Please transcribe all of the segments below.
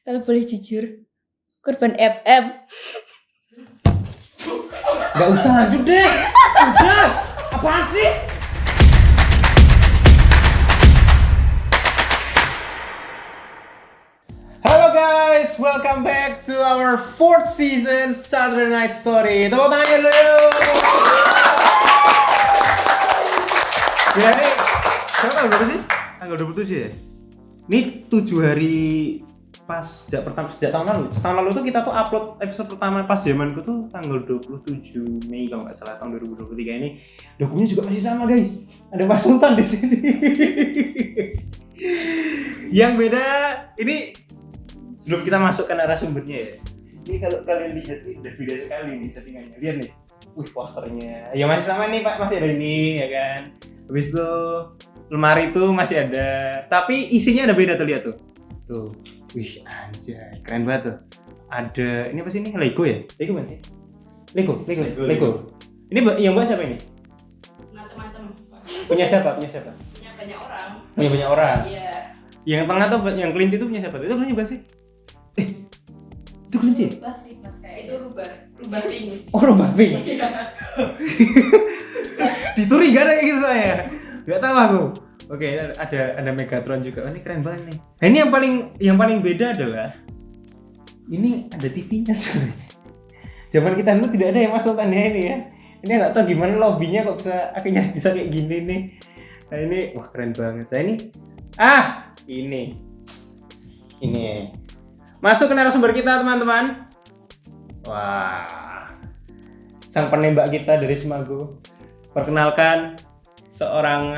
Kalau boleh jujur, korban FM. Gak usah lanjut deh. Udah. Apaan sih? Halo guys, welcome back to our 4th season Saturday Night Story. Tepuk tangannya dulu. Ya ini, sekarang tanggal berapa sih? Tanggal 27 ya? Ini 7 hari pas sejak tahun lalu. Tahun lalu tuh kita tuh upload episode pertama pas zamanku tuh tanggal 27 Mei kalau nggak salah tahun 2023 ini. Dokumennya juga masih sama guys. Ada Mas Sultan di sini. Yang beda ini sebelum kita masuk ke narasumbernya ya. Ini kalau kalian lihat ini udah beda sekali nih settingannya. Lihat nih. Posternya. Ya masih sama nih Pak, masih ada ini ya kan. Habis itu lemari itu masih ada. Tapi isinya ada beda tuh, lihat tuh. Tuh. Wih, anjay, keren banget tuh. Ada, ini apa sih ini? Lego ya? Lego kan sih? Lego. Ini yang buat siapa ini? Macam-macam. Punya siapa? Punya banyak orang. Punya banyak orang. Iya. Yang tengah tuh yang kelinci itu punya siapa? Itu kelinci bukan sih? Itu kelinci? Itu rubah pink. Oh, rubah pink. Iya. Dituri gak ada kayak gitu saya. Gak tahu aku. Oke, ada Megatron juga. Oh, ini keren banget nih. Nah, ini yang paling beda adalah ini ada TV-nya sebenarnya. Zaman kita dulu tidak ada ya Mas Sultan ya ini ya. Ini nggak tahu gimana lobbynya kok bisa akhirnya bisa kayak gini nih. Nah ini wah keren banget. Saya ini masuk ke narasumber kita teman-teman. Wah, sang penembak kita dari Semago. Perkenalkan seorang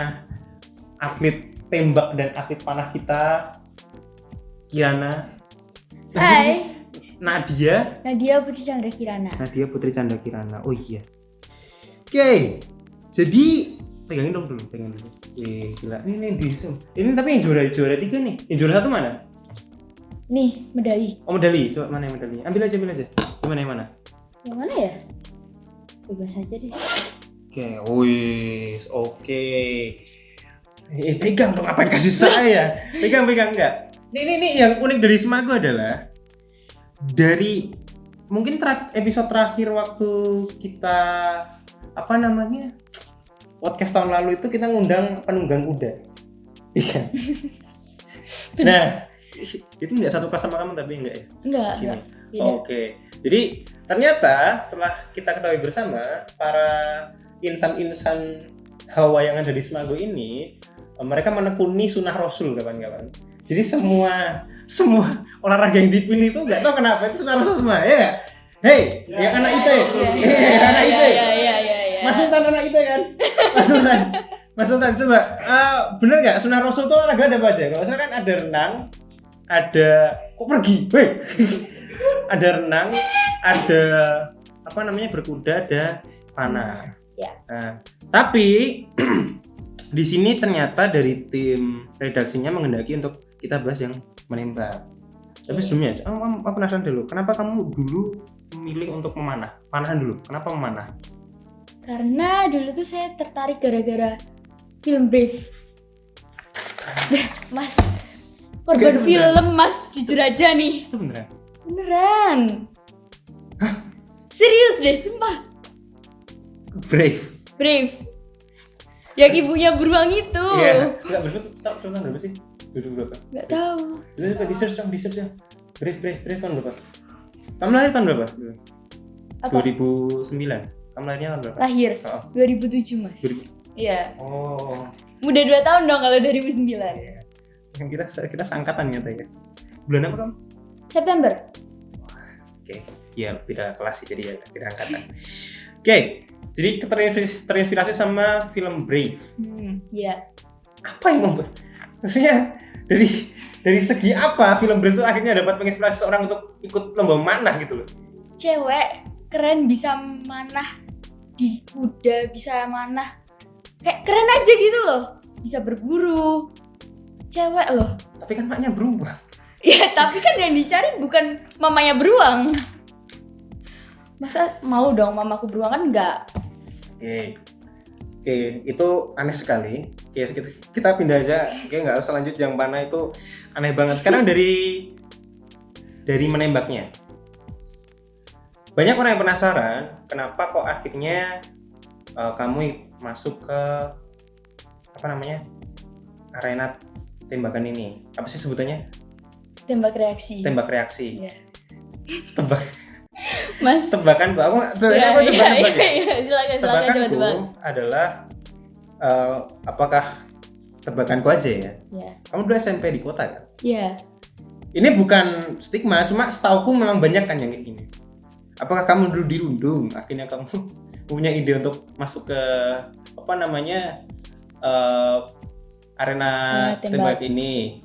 atlet tembak dan atlet panah kita, Kirana. Hai. Nadia Putri Chandra Kirana. Nadia Putri Chandra Kirana. Oh iya. Oke. Jadi pegangin dulu. Gila. Ini di zoom. Ini tapi yang juara 3 nih. Yang juara 1 mana? Nih, medali. Oh, medali. Coba mana yang medali? Ambil aja. Gimana yang mana? Yang mana ya? Bebas aja deh. Oke. Pegang dong, ngapain kasih saya? Pegang enggak? Ini yang unik dari Semago adalah dari mungkin episode terakhir waktu kita podcast tahun lalu itu kita ngundang penunggang kuda. Iya. Nah, itu enggak satu kelas sama kamu tapi enggak ya? Enggak. Oke. Jadi ternyata setelah kita ketahui bersama para insan-insan Hawa yang ada di Semago ini, mereka menekuni sunnah Rasul kawan-kawan. Jadi semua olahraga yang dipilih itu nggak tahu kenapa itu sunnah Rasul semua, ya nggak? Hei, yang anak IT, anak IT. Mas Sultan anak IT kan? Mas Sultan coba, bener nggak sunnah Rasul itu olahraga ada apa aja? Kalau misalkan kan ada renang, ada kok pergi, ada renang, ada berkuda, ada panah. Ya. Nah, tapi di sini ternyata dari tim redaksinya menghendaki untuk kita bahas yang menembak. Tapi sebelumnya, aku penasaran dulu, kenapa kamu dulu memilih untuk memanah? Panahan dulu, kenapa memanah? Karena dulu tuh saya tertarik gara-gara film Brave. Mas, korban film Mas, jujur aja nih. Itu beneran? Beneran. Hah? Serius deh, sumpah. Brave. Yang ibunya beruang itu. Iya. Enggak bener tahun berapa sih? 2000 berapa? Enggak tahu. Coba di-search dong. Brave tahun berapa? Kamu lahir tahun berapa? Apa? 2009. Kamu lahirnya tahun berapa? Lahir. Oh. 2007, Mas. Iya. Oh. Muda 2 tahun dong kalau 2009. Iya. Kita seangkatan ya ya. Bulan apa kamu? September. Oke. Ya, beda kelas sih jadi ya, beda angkatan. Oke. Jadi terinspirasi sama film Brave. Iya. Apa yang membuat? Maksudnya dari segi apa film Brave itu akhirnya dapat menginspirasi seorang untuk ikut lomba manah gitu loh? Cewek keren bisa manah di kuda, bisa manah. Kayak keren aja gitu loh. Bisa berburu. Cewek loh. Tapi kan maknya berubah. Ya, tapi kan yang dicari bukan mamanya beruang. Masa mau dong mamaku beruang kan enggak? Oke, itu aneh sekali. Oke, kita pindah aja. Oke, nggak usah lanjut yang panah itu aneh banget. Sekarang dari dari menembaknya. Banyak orang yang penasaran kenapa kok akhirnya kamu masuk ke arena tembakan ini. Apa sih sebutannya? Tembak reaksi. Tembak reaksi. Ya. Tebak Mas. tebakanku. Aku coba Iya, tebak ya. silakan Tebakanku coba tebak. adalah apakah tebakanku aja ya? Ya. Kamu dulu SMP di kota kan? Ya. Ini bukan stigma, cuma setauku memang banyak kan yang kayak gini. Apakah kamu dulu dirundung? Akhirnya kamu punya ide untuk masuk ke arena tembak. tembak ini.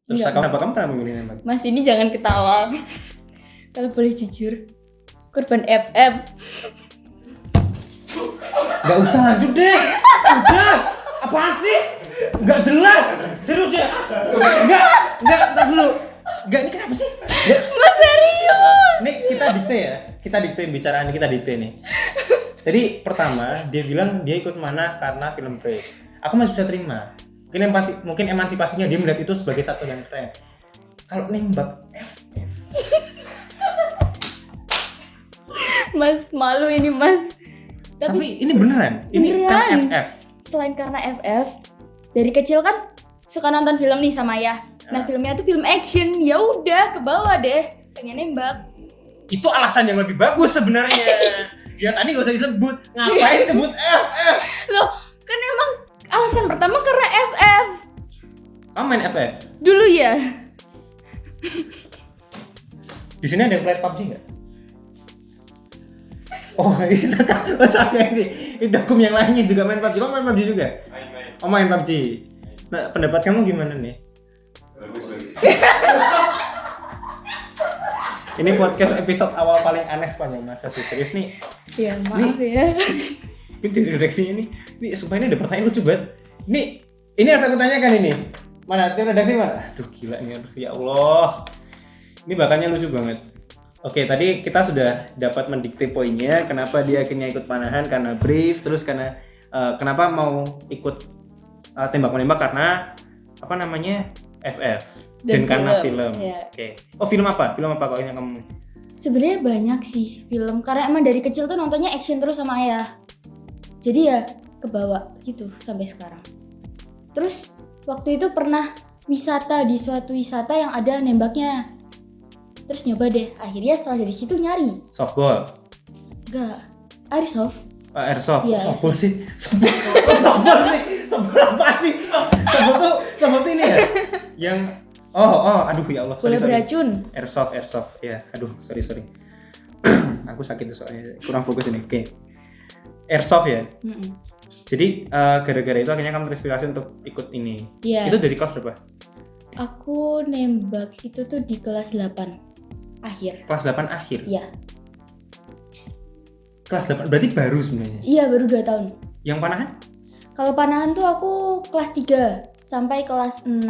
Terus Enggak. kamu pernah memilih tembak? Mas ini jangan ketawa. Kalau boleh jujur, korban FF. Gak usah lanjut deh. Udah. Apaan sih? Gak jelas. Serius ya? Enggak dulu. Enggak, ini kenapa sih? Mas serius. Nih kita dikte ya. Kita dikte bicaraan kita dikte nih. Jadi pertama dia bilang dia ikut mana karena film Prey. Aku masih bisa terima. Mungkin emansipasinya dia melihat itu sebagai satu yang keren. Kalau nembak FF. Mas malu ini Mas. Tapi ini beneran. Ini Beneran. kan FF. Selain karena FF, dari kecil kan suka nonton film nih sama ayah. Nah filmnya tuh film action. Ya udah ke bawah deh. Pengen nembak. Itu alasan yang lebih bagus sebenarnya. Ya tadi gak usah disebut. Ngapain sebut FF? Loh kan emang alasan pertama karena FF. Kamu main FF? Dulu ya. Di sini ada yang play PUBG nggak? Oh itu kan sampai ini dokum yang lainnya juga main PUBG. Kamu main PUBG juga? Main. Oh main PUBG. Nah pendapat kamu gimana nih? Bagus. Ini podcast episode awal paling aneh sepanjang masa sih. Serius nih. Ya maaf ya. Ini dari redaksinya nih sumpah ini ada pertanyaan lucu banget. Ini harus aku tanyakan ini. Mana tim redaksi mana? Aduh gila nih, aduh ya Allah. Ini bakannya lucu banget. Oke, tadi kita sudah dapat mendikte poinnya. Kenapa dia akhirnya ikut panahan? Karena brief. Terus karena kenapa mau ikut tembak-menembak karena FF. Dan karena film. Ya. Oke. Oh film apa? Film apa kok yang kamu? Sebenarnya banyak sih film karena emang dari kecil tuh nontonnya action terus sama ayah. Jadi ya kebawa gitu sampai sekarang. Terus waktu itu pernah wisata di suatu wisata yang ada nembaknya. Terus nyoba deh. Akhirnya setelah dari situ nyari. Softball. Enggak. Airsoft. Airsoft. Iya, Softball sih. Softball sih. Softball apa sih? Softball tuh ini ya. Yang aduh ya Allah. Bola Sorry. beracun. Airsoft. Ya, aduh, sorry. Aku sakit soalnya kurang fokus ini. Oke. Airsoft ya. Mm-mm. Jadi gara-gara itu akhirnya kamu terinspirasi untuk ikut ini. Iya. Itu dari kelas berapa? Aku nembak itu tuh di kelas 8 akhir. Kelas 8 akhir. Iya. Kelas 8 berarti baru sebenarnya. Iya, baru 2 tahun. Yang panahan? Kalau panahan tuh aku kelas 3 sampai kelas 6.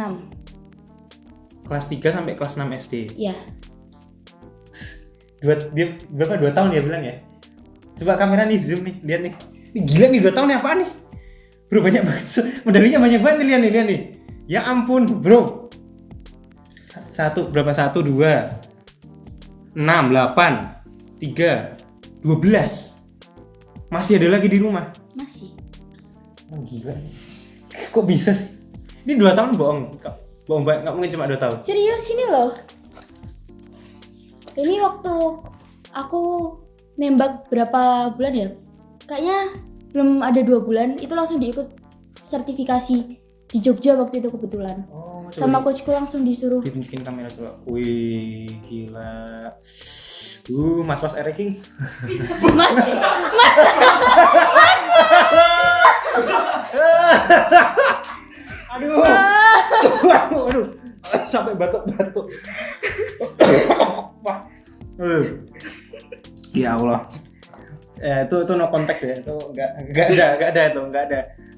Kelas 3 sampai kelas 6 SD. Iya. Dia berapa? 2 tahun ya bilang ya? Coba kamera nih zoom nih, lihat nih. Ini gila nih 2 tahun nih apaan nih? Bro banyak banget, medalinya banyak banget nih, lihat nih. Ya ampun bro. 1, 2, 6, 8, 3, 12. Masih ada lagi di rumah. Masih. Oh, gila. Kok bisa sih? Ini 2 tahun bohong banget, nggak mungkin cuma 2 tahun. Serius ini loh. Ini waktu aku nembak berapa bulan ya? Kayaknya belum ada 2 bulan, itu langsung diikut sertifikasi di Jogja waktu itu kebetulan. Oh, Sama coachku langsung disuruh. ditunjukin kamera coba. Wih, gila. Mas Eric King. Mas. Aduh. Sampai batuk-batuk. Ya Allah. Itu no konteks ya. Itu enggak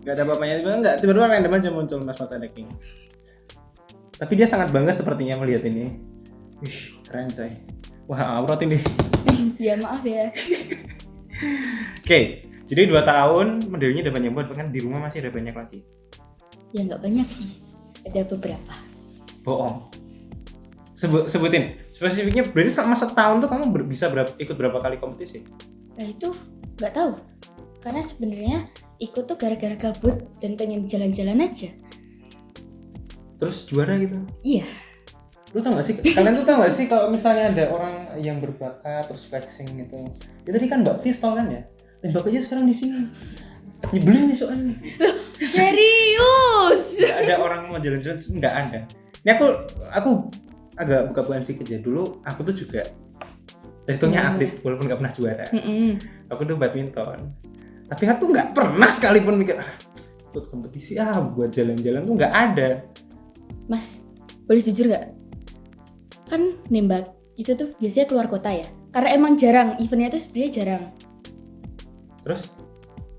ada bapaknya tiba-tiba random aja muncul Mas Eric King. Tapi dia sangat bangga sepertinya melihat ini. Wih, keren say. Wah, aurat ini. Ya maaf ya. Oke, jadi 2 tahun medalinya udah banyak banget, bahkan di rumah masih ada banyak lagi. Ya nggak banyak sih. Ada beberapa. Bohong. Sebutin spesifiknya, berarti selama setahun tuh kamu bisa ikut berapa kali kompetisi? Nah itu nggak tahu, karena sebenarnya ikut tuh gara-gara gabut dan pengen jalan-jalan aja. Terus juara gitu? Iya. Lu tau gak sih, kalian tuh tau gak sih kalau misalnya ada orang yang berbakat terus flexing gitu, ya tadi kan Mbak Fis tau kan ya, dan Mbak aja sekarang di sini nyebelin nih soalnya. Serius? Gak ada orang mau jalan-jalan, nggak ada. Ini aku agak buka-bukaan sedikit ya. Dulu aku tuh juga hitungnya atlet walaupun nggak pernah juara. Aku tuh badminton, tapi aku tuh nggak pernah sekalipun mikir ikut kompetisi buat jalan-jalan tuh nggak ada. Mas, boleh jujur nggak? Kan nembak itu tuh biasanya keluar kota ya, karena emang jarang, eventnya tuh sebenarnya jarang. Terus?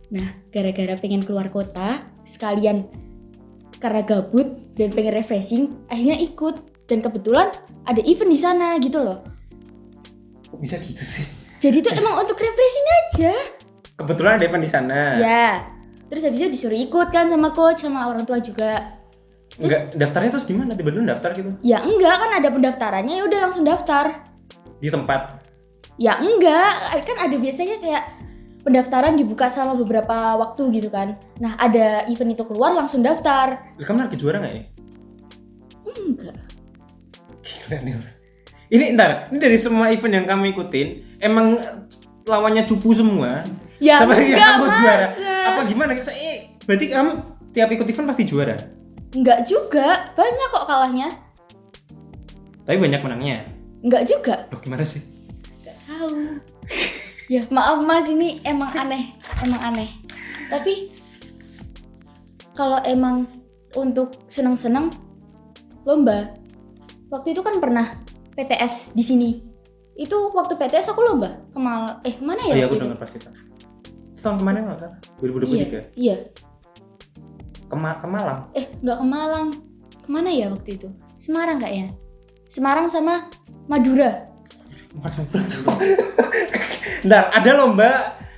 Nah, gara-gara pengen keluar kota sekalian karena gabut dan pengen refreshing, akhirnya ikut. Dan kebetulan ada event di sana gitu loh. Kok bisa gitu sih? Jadi tuh emang untuk refreshing aja. Kebetulan ada event di sana. Ya. Terus habis itu disuruh ikut kan sama coach, sama orang tua juga. Terus, enggak, daftarnya terus gimana? Tiba-tiba daftar gitu? Ya enggak, kan ada pendaftarannya, ya udah langsung daftar. Di tempat? Ya enggak, kan ada biasanya kayak pendaftaran dibuka selama beberapa waktu gitu kan. Nah, ada event itu keluar langsung daftar. Kamu lagi juara nggak ya? Enggak. Gila nih. Ini dari semua event yang kamu ikutin, emang lawannya cupu semua? Ya sama enggak, yang kamu masa. Juara? Apa gimana? Berarti kamu tiap ikut event pasti juara? Enggak juga, banyak kok kalahnya. Tapi banyak menangnya? Enggak juga. Loh gimana sih? Enggak tahu. Ya maaf mas, ini emang aneh. Tapi kalau emang untuk seneng-seneng lomba, waktu itu kan pernah PTS di sini. Itu waktu PTS aku lomba kemana ya? Iya aku dengar pasti itu. Tahun kemarin nggak kan? 2023. Iya. Ke Malang. Nggak ke Malang. Kemana ya waktu itu? Semarang kayaknya. Semarang sama Madura. Bentar, ada lomba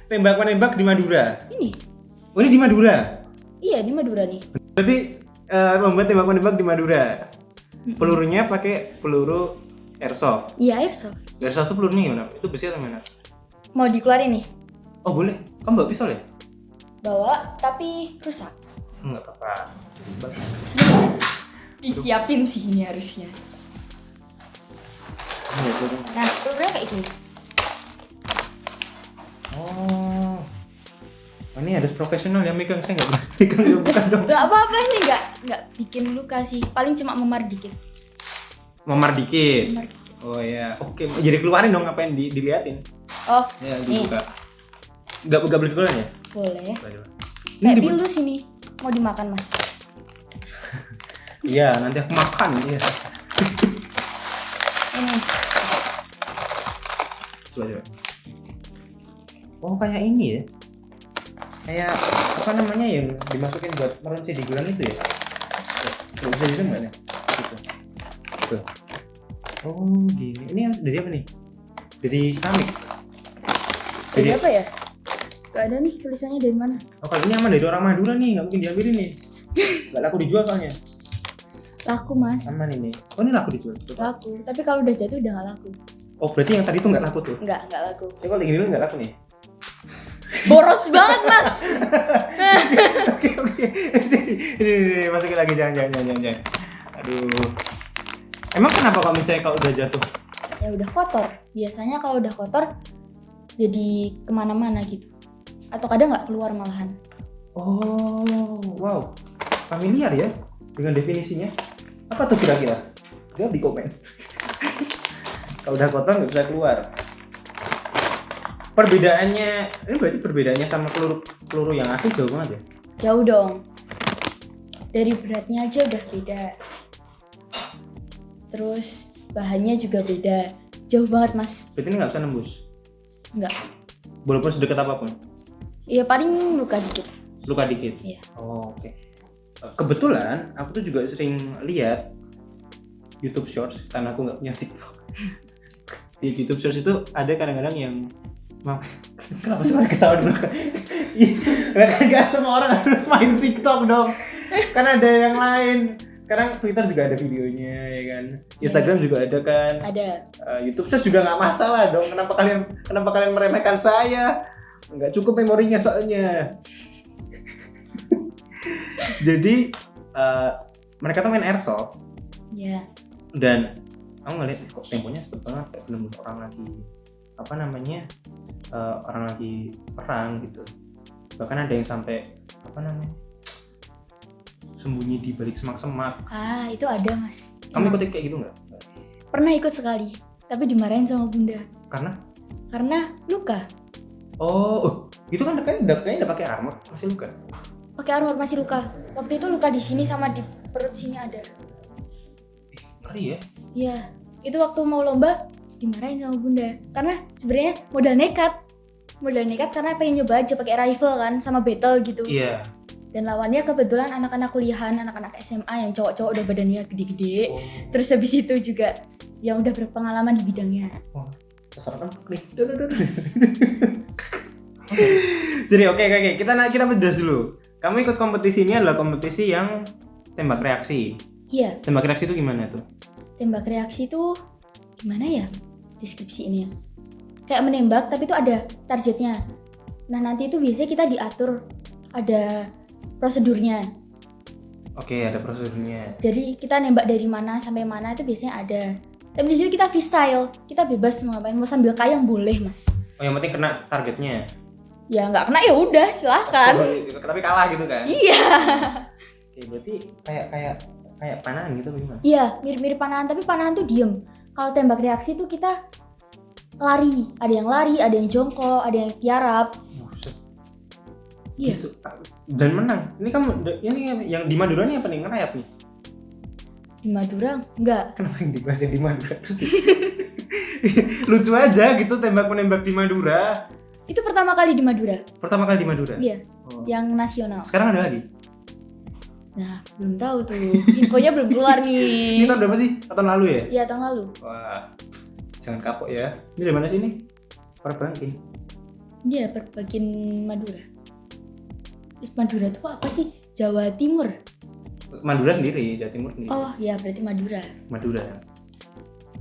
tembak-menembak di Madura. Ini? Oh ini di Madura? Iya di Madura nih. Berarti lomba tembak-menembak di Madura. Pelurunya pakai peluru airsoft. Iya airsoft. Airsoft itu pelurunya gimana? Itu besi atau gimana? Mau dikeluarin nih? Oh boleh. Kamu bawa pisau ya? Bawa tapi rusak. Enggak apa-apa. Disiapin sih ini harusnya. Nah pelurunya kayak gini. Oh, ini harus profesional yang megang, saya nggak berani megang, bukan dong. Gak apa-apa ini nggak bikin luka sih, paling cuma memar dikit. Memar dikit. Oh ya, oke. Jadi keluarin dong, ngapain diliatin? Oh, Ya nih. dibuka. Nggak boleh dikeluarin ya? Boleh. Ini Kayak dibuka. pilus ini, mau dimakan mas. Iya, nanti aku makan. Iya. Ini. Coba. Oh kayak ini ya? Kayak apa namanya yang dimasukin buat merunci di gelang itu ya? Tuh, bisa gitu nggak nih? Gitu. Tuh. Oh gini. Ini dari apa nih? Dari keramik. Dari apa ya? Gak ada nih tulisannya dari mana. Oh kalau ini aman dari orang Madura nih, nggak mungkin diambilin nih. Nggak laku dijual soalnya. Laku mas. Aman ini. Oh ini laku dijual. Coba. Laku, tapi kalau udah jatuh udah gak laku. Oh berarti yang tadi itu nggak laku tuh? Nggak laku. Tapi kalau gini dulu nggak laku nih? Boros banget mas. Oke. Ini masukin lagi, jangan. Aduh. Emang kenapa kalau misalnya kalau udah jatuh? Ya udah kotor. Biasanya kalau udah kotor jadi kemana-mana gitu. Atau kadang nggak keluar malahan. Oh, wow. Familiar ya dengan definisinya. Apa tuh kira-kira? Jawab di komen. Kalau udah kotor nggak bisa keluar. Perbedaannya, ini berarti perbedaannya sama peluru yang asli jauh banget ya? Jauh dong. Dari beratnya aja udah beda. Terus bahannya juga beda. Jauh banget mas. Berarti ini nggak bisa nembus? Nggak. Walaupun sedekat apapun? Iya paling luka dikit. Luka dikit? Iya. Oh, oke. Kebetulan aku tuh juga sering lihat YouTube Shorts karena aku nggak punya TikTok. Di YouTube Shorts itu ada kadang-kadang yang kenapa sih pada ketawa dulu? Kan gak semua orang harus main TikTok dong. Kan ada yang lain. sekarang Twitter juga ada videonya ya kan, Instagram juga ada kan, Ada. YouTube Shorts juga nggak masalah dong. Kenapa kalian meremehkan saya? Nggak cukup memorinya soalnya. Jadi mereka tuh main airsoft Ya. dan aku ngeliat kok temponya cepet banget, kayak belum orang lagi orang lagi perang gitu. Bahkan ada yang sampai sembunyi di balik semak-semak. Itu ada Mas. Kamu ikut kayak gitu nggak? Pernah ikut sekali, tapi dimarahin sama bunda. Karena Luka. itu kan kayaknya udah pakai armor, masih luka. Pakai armor masih luka. Waktu itu luka di sini sama di perut sini ada. Ngeri ya. Iya, itu waktu mau lomba dimarahin sama bunda. Karena sebenarnya modal nekat karena pengen nyoba aja pakai rifle kan sama battle gitu. Iya. Dan lawannya kebetulan anak-anak kuliahan, anak-anak SMA yang cowok-cowok udah badannya gede-gede. Terus habis itu juga yang udah berpengalaman di bidangnya. Terserah kan nih. Jadi oke. Kita bahas dulu. Kamu ikut kompetisi ini adalah kompetisi yang tembak reaksi. Iya. Tembak reaksi itu gimana tuh? Tembak reaksi itu gimana ya deskripsi ini ya? Kayak menembak tapi itu ada targetnya. Nah nanti itu biasanya kita diatur, ada prosedurnya. Oke, ada prosedurnya. Jadi kita nembak dari mana sampai mana itu biasanya ada. Tapi di sini kita freestyle, kita bebas mau ngapain, mau sambil kayang boleh Mas. Oh yang penting kena targetnya. Ya nggak kena ya udah silahkan. Tapi kalah gitu kan? Iya. Oke, berarti kayak panahan gitu gimana? Iya, mirip-mirip panahan, tapi panahan tuh diem. Kalau tembak reaksi tuh kita lari, ada yang lari, ada yang jongkok, ada yang tiarap. Buset. Iya. Gitu. Dan menang. Ini yang di Madura nih apa nih? Ngerayap nih? Di Madura? Enggak. Kenapa yang dibahasnya di Madura? Lucu aja gitu tembak-menembak di Madura. Itu pertama kali di Madura. Pertama kali di Madura? Iya. Yang nasional. Sekarang ada lagi? Nah, belum tahu tuh. Infonya belum keluar nih. Ini tahun berapa sih? Tahun lalu ya? Iya, tahun lalu. Wah, jangan kapok ya. Ini dari mana sih ini? Perbangkin. Iya, Perbangkin Madura. Madura tuh apa sih? Jawa Timur. Madura sendiri, Jawa Timur sendiri. Oh, iya berarti Madura.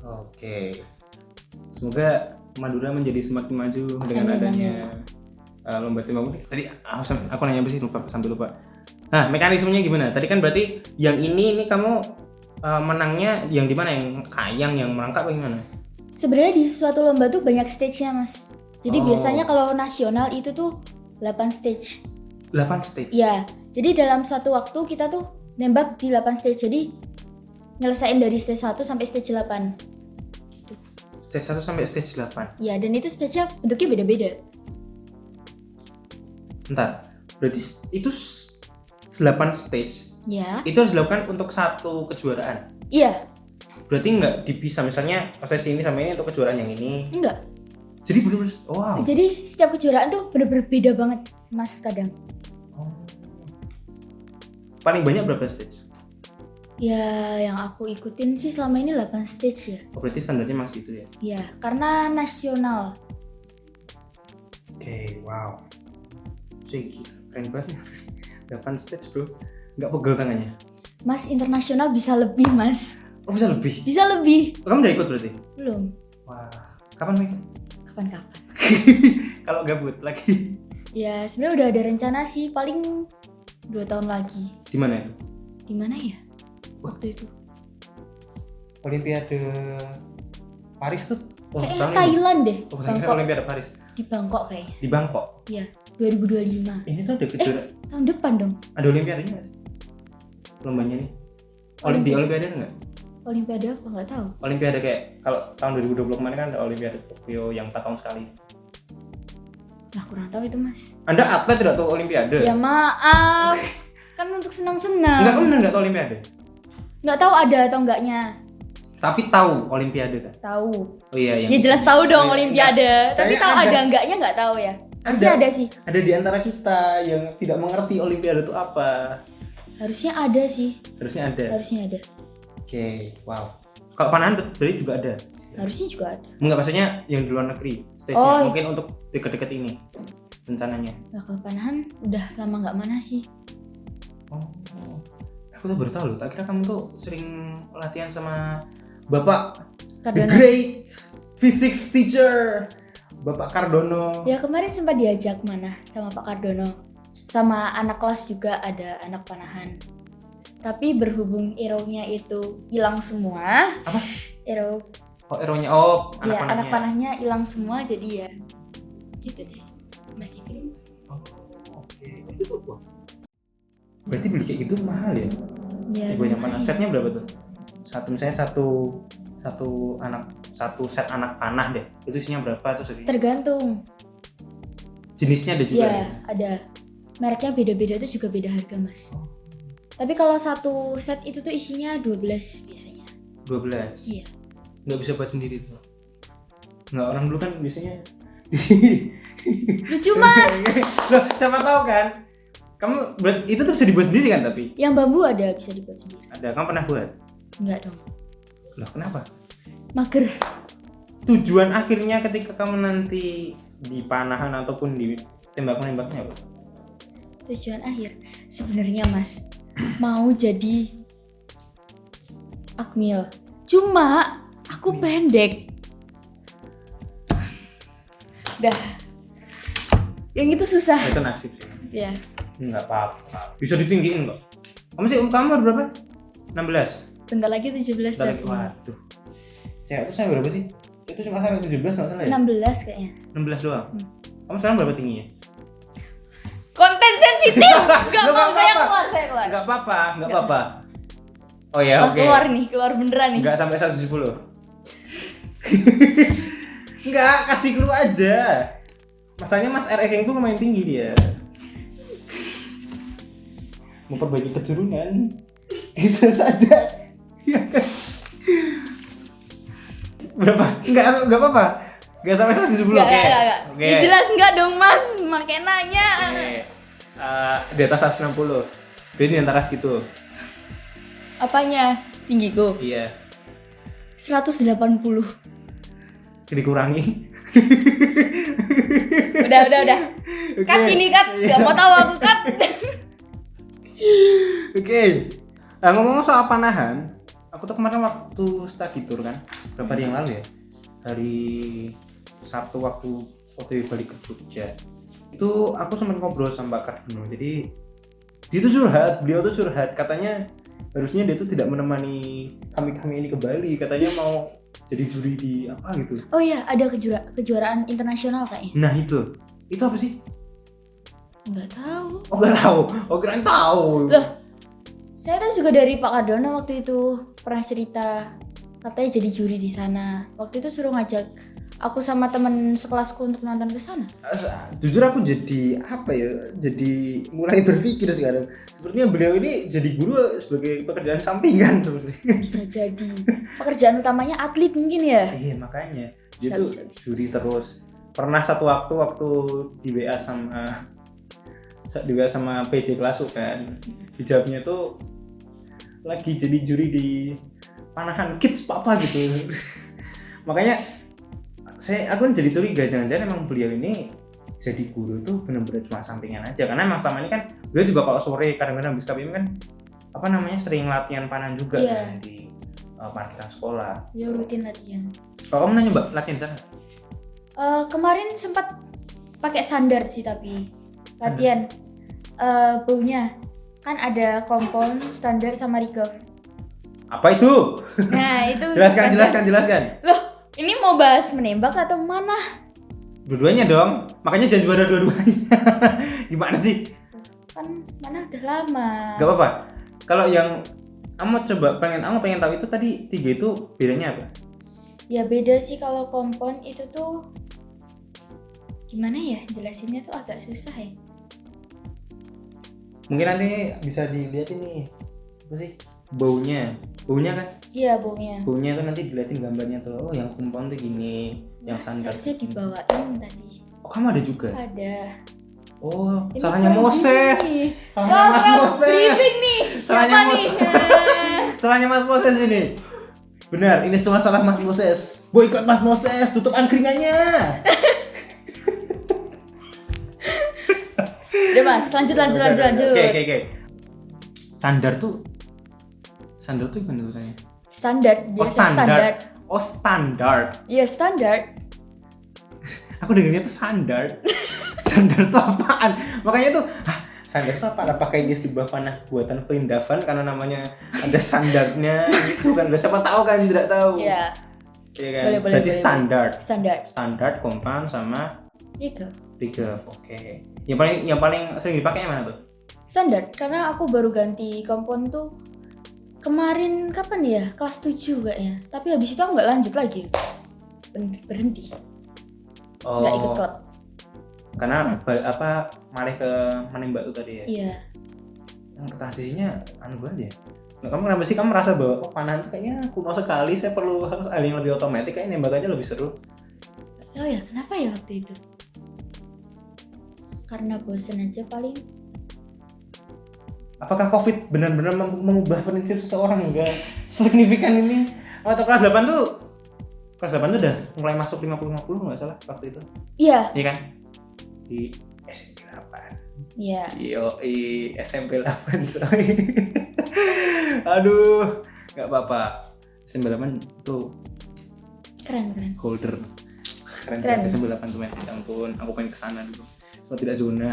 Oke. Semoga Madura menjadi semakin maju dengan adanya lomba tembak. Tadi aku nanya apa sih, sampai lupa. Nah, mekanismenya gimana? Tadi kan berarti yang ini kamu menangnya yang di mana? Yang kayang, yang merangkap apa gimana? Sebenarnya di suatu lomba tuh banyak stage-nya, Mas. Jadi biasanya kalau nasional itu tuh 8 stage. 8 stage? Iya. Jadi dalam satu waktu kita tuh nembak di 8 stage. Jadi nyelesain dari stage 1 sampai stage 8. Gitu. Stage 1 sampai stage 8? Iya, dan itu stage-nya bentuknya beda-beda. Bentar, berarti itu 8 stage. Ya. Itu harus dilakukan untuk satu kejuaraan. Iya. Berarti nggak dipisah, misalnya sesi ini sama ini untuk kejuaraan yang ini. Enggak. Jadi bener-bener, wow. Jadi setiap kejuaraan tuh bener-bener beda banget, Mas, kadang. Paling banyak berapa stage? Ya, yang aku ikutin sih selama ini 8 stage ya. Berarti standarnya masih itu ya? Iya, karena nasional. Oke, wow. Cuy, keren banget. 8 stage bro, nggak pegel tangannya? Mas, internasional bisa lebih, Mas. Oh, bisa lebih? Bisa lebih. Kamu udah ikut berarti? Belum. Wah, kapan ikut? Kapan-kapan. Kalau gabut lagi? Ya, sebenarnya udah ada rencana sih, paling 2 tahun lagi. Di mana itu? Di mana ya? Waktu itu. Olimpiade Paris tuh? Kayaknya Thailand deh. Oh, Bangkok. Olimpiade Paris. Di Bangkok kayaknya. Di Bangkok? Iya, 2025. Ini tuh ada kejuaraan. Tahun depan dong. Ada olimpiadenya nggak sih? Lombanya nih? Olimpiade nggak? Olimpiade apa? Nggak tahu. Olimpiade kayak, kalau tahun 2020 kemarin kan ada Olimpiade Tokyo yang 4 tahun sekali. Nah, kurang tahu itu, Mas. Anda atlet tidak tahu Olimpiade? Ya maaf. Kan untuk senang-senang. Enggak, kamu nggak tahu Olimpiade? Nggak tahu ada atau enggaknya. Tapi tahu Olimpiade kan? Tahu. Oh iya, yang Ya jelas ini. tahu dong Oh, iya. Olimpiade. Tapi Kayaknya tahu ada enggaknya nggak tahu ya. Harusnya ada sih. Ada di antara kita yang tidak mengerti Olimpiade itu apa. Harusnya ada sih. Harusnya ada. Harusnya ada. Oke, wow. Kalau panahan berarti juga ada. Harusnya juga ada. Enggak, maksudnya yang di luar negeri. Stage-nya Oh, mungkin untuk dekat-dekat ini rencananya. Nah, kalau panahan udah lama nggak mana sih. Oh. Aku tuh baru tahu loh, tak kira kamu tuh sering latihan sama Bapak The Kardono. Great Physics Teacher Bapak Cardono. Ya kemarin sempat diajak mana sama Pak Cardono. Sama anak kelas juga ada anak panahan. Tapi berhubung aeronya itu hilang semua. Apa? Aero. Oh, aeronya, oh, anak Ya, panahnya. anak panahnya hilang semua jadi ya gitu deh. Masih belum. Oh, oke. Itu tuh. Wah. Berarti beli kayak gitu mahal ya? Ya, Banyak panah. lumayan. Setnya berapa tuh? Misalnya satu set anak panah deh. Itu isinya berapa tuh sedikit? Tergantung. Jenisnya ada juga. Ya, ada. Mereknya beda-beda itu juga beda harga, Mas. Tapi kalau satu set itu tuh isinya 12 biasanya. 12. Iya. Nggak bisa buat sendiri tuh. Nggak, orang dulu kan biasanya. Lucu, Mas. Loh, siapa tahu kan? Kamu itu tuh bisa dibuat sendiri kan tapi? Yang bambu ada bisa dibuat sendiri. Ada, kamu pernah buat? Enggak dong. Loh, kenapa? Mager. Tujuan akhirnya ketika kamu nanti di panahan ataupun di tembak-menembaknya apa? Tujuan akhir sebenarnya, Mas, mau jadi akmil. Cuma aku pendek. Dah. Yang itu susah. Itu nasib sih. Ya. Enggak apa-apa. Bisa ditinggiin kok. Kamu umur berapa? 16. Bentar lagi 17 Bentar lagi. tapi. Waduh. Saya itu saya berapa sih? Itu cuma sampai 17 enggak salah ya? 16 kayaknya. 16 doang. Kamu sekarang berapa tingginya? Konten sensitif. Enggak Loh, mau, nggak saya apa-apa. keluar. Enggak apa-apa. Oh ya, Wah, oke. keluar beneran nih. Enggak sampai 170. Enggak, kasih clue aja. Masanya Mas R. King tuh lumayan tinggi dia. Memperbaiki keturunan. Bisa saja. Ya kan? Berapa? Enggak apa-apa. Enggak sampai 170. Enggak. Oke. Ya jelas enggak dong, Mas. Makai nanya. Oke. Di atas 160. Berarti di antara segitu. Apanya? Tinggiku. Iya. 180. Dikurangi. Udah. Oke. Cut ini cut. Enggak mau tahu aku cut. Oke. Nah, ngomong soal panahan, aku tuh kemarin waktu study tour kan, berapa hari yang lalu ya? Hari Sabtu waktu balik ke Jogja. Itu aku sempat ngobrol sama Mbak Cardono. Jadi beliau tuh curhat, katanya harusnya dia tuh tidak menemani kami ini ke Bali, katanya mau jadi juri di apa gitu. Oh iya, ada kejuaraan internasional kayaknya. Nah, itu apa sih? Enggak tahu. Oh, nggak tahu. Oh, kirain tahu. Loh, saya tahu juga dari Pak Cardono waktu itu pernah cerita katanya jadi juri di sana. Waktu itu suruh ngajak aku sama teman sekelasku untuk nonton ke sana. Jujur aku jadi jadi mulai berpikir sekarang. Sepertinya beliau ini jadi guru sebagai pekerjaan sampingan sepertinya. Bisa jadi. Pekerjaan utamanya atlet mungkin ya. Iya, makanya Bisa. dia tuh juri terus. Pernah satu waktu di WA sama PC kelasku kan. Dijawabnya tuh lagi jadi juri di panahan kids papa gitu. Makanya aku jadi curiga, jangan-jangan emang beliau ini jadi guru tuh benar-benar cuma sampingan aja, karena emang sama ini kan beliau juga kalau sore kadang-kadang habis KPM kan sering latihan panahan juga kan di parkiran sekolah. Ya rutin latihan. Kalau kamu nanya Mbak, latihan sana? Kemarin sempat pakai standar sih tapi latihan baunya kan ada kompon, standar sama recurve. Apa itu? Nah itu Jelaskan. Loh, ini mau bahas menembak atau mana? Dua-duanya dong, makanya jangan juara dua-duanya. Gimana sih? Kan mana udah lama. Gak apa-apa. Kalau yang kamu pengen tahu itu tadi 3 itu bedanya apa? Ya beda sih, kalau kompon itu tuh gimana ya jelasinnya tuh agak susah ya. Mungkin nanti bisa dilihat ini apa sih? Baunya kan? Iya baunya. Baunya tuh nanti dilihatin gambarnya tuh. Oh, yang kompon tuh gini, yang standar. Harusnya dibawain tadi. Oh, kamu ada juga? Ada. Oh, Ini salahnya kurang Moses. briefing nih. Salahnya Mas Kurang Moses. briefing nih. Salahnya Siapa nih? Salahnya Mas Moses ini. Benar, ini semua salah Mas Moses. Boikot Mas Moses, tutup angkringannya. Udah Mas, lanjut. Oke. Sandar tuh Sandal tuh gimana tulisannya? Standar, biasa standar. Oh, standar. Iya, standar. Aku dengarnya tuh standar. Standar tuh apaan? Makanya tuh, standar tuh apa? Apakah ini sebuah panah buatan perindavan karena namanya ada standarnya gitu kan? Siapa tahu kan, tidak tahu. Iya. Iya kan? Boleh, Berarti standar. Standar, Kompan sama recurve. Oke. Yang paling sering dipakai yang mana tuh? Standar, karena aku baru ganti kompon tuh kemarin kapan ya? Kelas 7 kayaknya. Tapi habis itu aku nggak lanjut lagi. Berhenti. Nggak ikut klub. Karena malah ke menembak itu tadi ya? Iya. Yang transisinya anu banget ya? Nah, kamu kenapa sih kamu merasa bahwa panah kayaknya kuno sekali, saya perlu harus ada yang lebih otomatis, kayaknya nembak aja lebih seru? Gak tahu ya kenapa ya waktu itu. Karena bosen aja paling. Apakah COVID benar-benar mengubah prinsip seseorang enggak signifikan ini? Atau kelas 8 tuh udah mulai masuk 50-50 nggak salah waktu itu? Iya. Iya kan? Di SMP 8. Iya. SMP 8 sorry. Aduh, nggak apa-apa. SMP 8 tuh Keren. holder. Keren. SMP 8 tuh, ya ampun, aku pengen kesana dulu. Kalau tidak zona,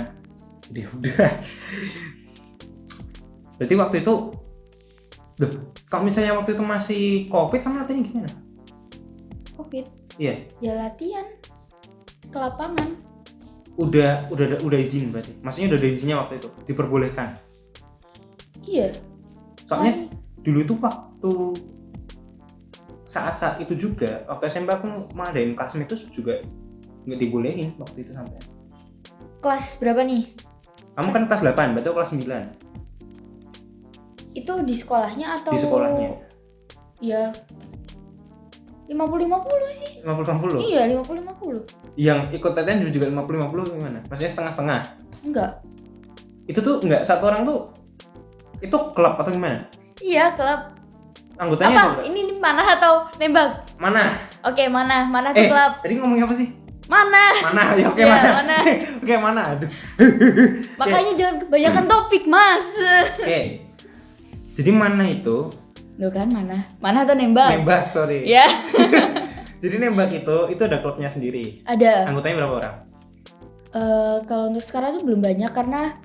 jadi udah. Berarti waktu itu, kalau misalnya waktu itu masih COVID, kamu latihannya gimana? COVID. Iya. Ya latihan ke lapangan. Udah izin berarti. Maksudnya udah ada izinnya waktu itu, diperbolehkan. Iya. Soalnya dulu itu waktu saat itu juga, waktu SMP aku ngadain kelas itu juga nggak dibolehin waktu itu sampai. Kelas berapa nih? Kamu kan kelas 8, berarti aku kelas 9. Itu di sekolahnya atau? Di sekolahnya. Ya 50-50 sih. 50-50? Iya 50-50. Yang ikut TTN dulu juga 50-50 gimana? Maksudnya setengah-setengah? Enggak. Itu tuh enggak, satu orang tuh itu klub atau gimana? Iya klub. Anggotanya apa? Ini panah atau nembak? Mana? Oke, mana tuh klub? Tadi ngomongin apa sih? Mana? Ya oke, ya, mana? Oke, mana? Aduh. Makanya jangan kebanyakan topik, Mas. Oke. Jadi mana itu? Loh kan mana? Mana atau nembak? Nembak, sorry. Ya. Jadi nembak itu ada klubnya sendiri. Ada. Anggotanya berapa orang? Kalau untuk sekarang tuh belum banyak karena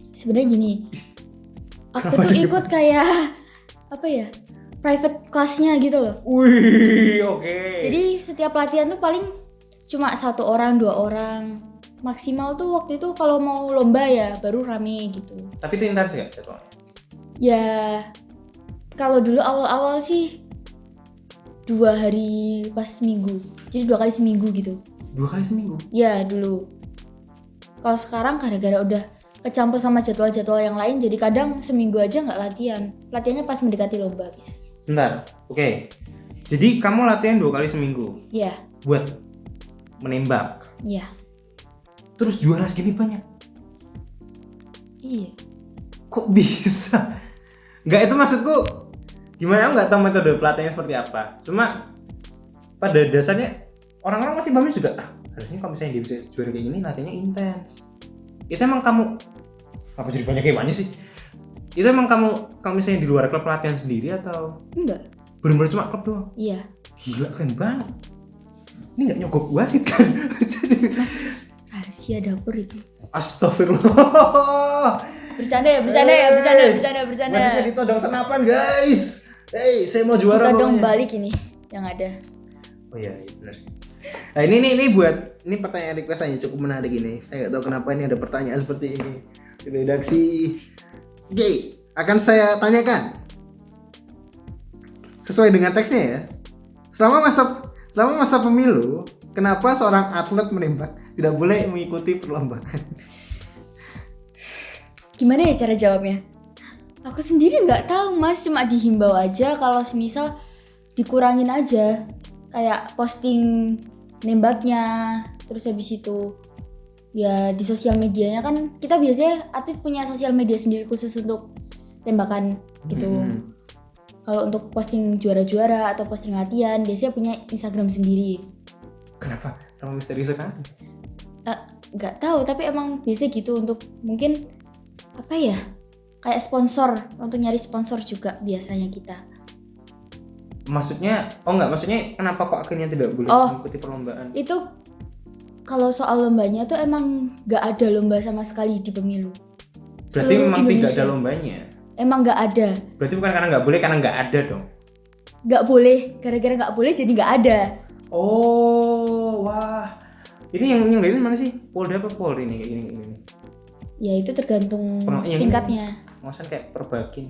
sebenarnya gini. Aku tuh ikut kayak apa ya? Private kelasnya gitu loh. Wih, oke. Jadi setiap latihan tuh paling cuma 1 orang, 2 orang. Maksimal tuh waktu itu kalau mau lomba ya baru rame gitu. Tapi itu intens ya jadwalnya? Ya kalau dulu awal-awal sih 2 hari pas minggu. Jadi 2 kali seminggu gitu. 2 kali seminggu? Ya dulu. Kalau sekarang gara-gara udah kecampur sama jadwal-jadwal yang lain, jadi kadang seminggu aja nggak latihan. Latihannya pas mendekati lomba biasanya. Bentar, oke. Jadi kamu latihan 2 kali seminggu? Iya. Buat menembak? Iya. Terus juara segini banyak? Iya. Kok bisa? Nggak, itu maksudku gimana, aku nggak tahu metode pelatihannya seperti apa. Cuma pada dasarnya orang-orang pasti paham juga, harusnya kalau misalnya dia bisa juara kayak gini latihannya intens. Itu emang kamu, apa jadi banyak gimana sih? Itu emang kamu misalnya di luar klub latihan sendiri atau? Enggak. Bener-bener cuma klub doang? Iya. Gila, keren banget. Ini nggak nyogok wasit kan? Mas, rahasia dapur itu. Astagfirullah. Bercanda. Wasitnya ditodong senapan, guys. Hey, saya mau juara. Ditodong balik ini yang ada. Oh iya, benar sih. Nah ini buat, ini pertanyaan request aja cukup menarik ini. Saya nggak tahu kenapa ini ada pertanyaan seperti ini di redaksi. Oke, akan saya tanyakan sesuai dengan teksnya ya. Selama masa pemilu, kenapa seorang atlet menembak tidak boleh mengikuti perlombaan? Gimana ya cara jawabnya? Aku sendiri nggak tahu, Mas. Cuma dihimbau aja kalau semisal dikurangin aja. Kayak posting nembaknya, terus habis itu ya di sosial medianya kan kita biasanya atlet punya sosial media sendiri khusus untuk tembakan gitu. Kalau untuk posting juara-juara atau posting latihan biasanya punya Instagram sendiri. Kenapa? Kamu misterius kan? Nggak tahu, tapi emang biasanya gitu untuk mungkin apa ya? kayak sponsor, untuk nyari sponsor juga biasanya kita. Maksudnya, maksudnya kenapa kok akhirnya tidak boleh mengikuti perlombaan? Itu kalau soal lombanya tuh emang nggak ada lomba sama sekali di pemilu. Berarti Seluruh memang tidak Indonesia. ada lombanya? Emang nggak ada. Berarti bukan karena nggak boleh, karena nggak ada dong? Nggak boleh, gara-gara nggak boleh jadi nggak ada. Oh, wah. Ini yang lain mana sih? Polda apa Polri nih kayak gini? Ya itu tergantung tingkatnya. Maksudnya kayak Perbakin.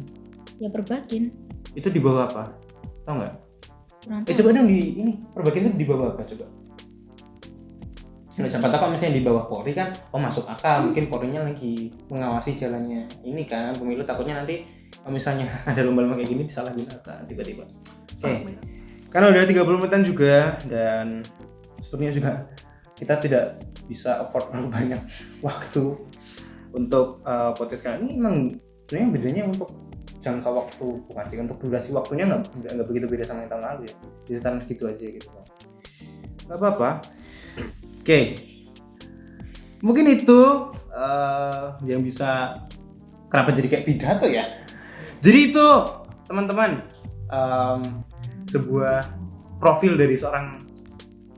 Ya Perbakin. Itu di bawah apa? Tahu nggak? Kurang Coba dong di ini Perbakin itu di bawah apa coba? Nah, siapa tahu kalau misalnya di bawah Polri kan, masuk akal. Mungkin Polrinya lagi mengawasi jalannya ini kan pemilu, takutnya nanti kalau misalnya ada lomba-lomba kayak gini disalahgunakan tiba-tiba. Oke. Karena udah 30 menitan juga dan sepertinya juga kita tidak bisa afford terlalu banyak waktu untuk podcast kali ini. Emang sebenarnya bedanya untuk jangka waktu, bukan sih, untuk durasi waktunya nggak begitu beda sama yang tahun lalu ya, di sekitar segitu aja gitu kan. Nggak apa-apa. Oke. Mungkin itu yang bisa, kenapa jadi kayak pidato ya. Jadi itu teman-teman, sebuah profil dari seorang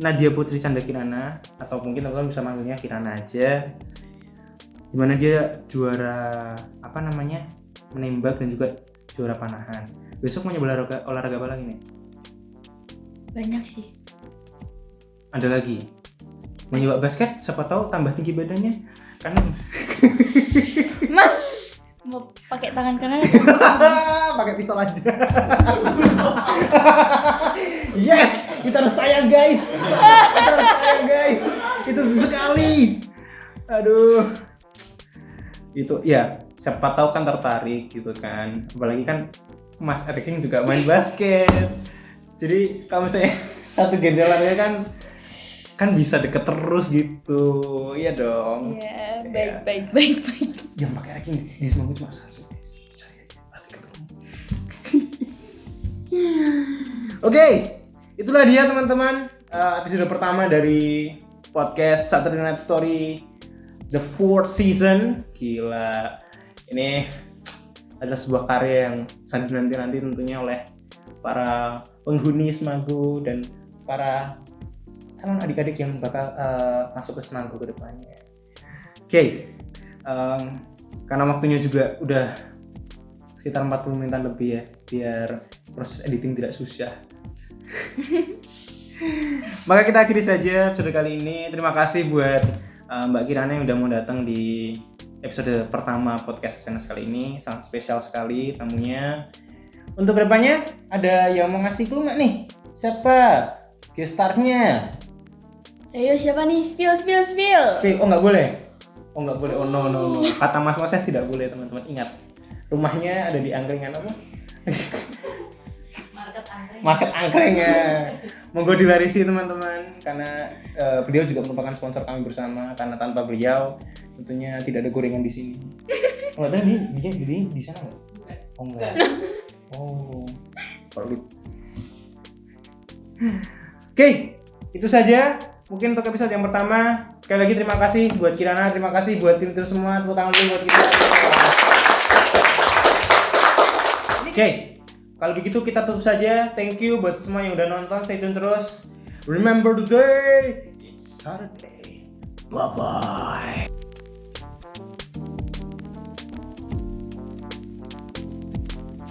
Nadia Putri Chandra Kirana, atau mungkin teman-teman bisa manggilnya Kirana aja, dimana dia juara menembak dan juga juara panahan. Besok mau nyoba olahraga apa lagi nih? Banyak sih. Ada lagi? Mau nyoba basket? Siapa tahu tambah tinggi badannya kan. Mas mau pakai tangan kanan atau pakai pistol aja. Yes, kita harus tayang guys. Itu sekali. Aduh. Itu ya, siapa tahu kan tertarik gitu kan. Apalagi kan Mas Eriking juga main basket. Jadi kalau misalnya satu gendelannya kan bisa deket terus gitu. Iya dong. Iya, baik. Yang pakai Eriking di semangku cuma satu. Oke, itulah dia teman-teman, episode pertama dari podcast Saturday Night Story The 4th season. Gila, ini adalah sebuah karya yang sangat dinanti tentunya oleh para penghuni Semanggu dan para calon adik-adik yang bakal masuk ke Semanggu ke depannya. Oke, karena waktunya juga udah sekitar 40 menitan lebih ya, biar proses editing tidak susah. Maka kita akhiri saja episode kali ini. Terima kasih buat Mbak Kirana yang udah mau datang di episode pertama podcast SNS kali ini. Sangat spesial sekali tamunya. Untuk kedepannya ada yang mau ngasih clue nggak nih? Siapa guest star-nya? Ayo siapa nih? Spill. Oh nggak boleh. Oh no. Kata Mas Moses tidak boleh teman-teman. Ingat, rumahnya ada di angkringan apa? Market Angkringan. Monggo dilarisi teman-teman, karena beliau juga merupakan sponsor kami bersama. Karena tanpa beliau tentunya tidak ada gorengan di sini. Enggak tahu dia di sana nggak? Oh enggak. Oh. Oke, itu saja mungkin untuk episode yang pertama. Sekali lagi terima kasih buat Kirana, terima kasih buat tim-tim semua. Tepuk tangan dulu buat kita. Oke. Kalau begitu kita tutup saja. Thank you buat semua yang udah nonton. Stay tune terus. Remember today, it's Saturday. Bye-bye.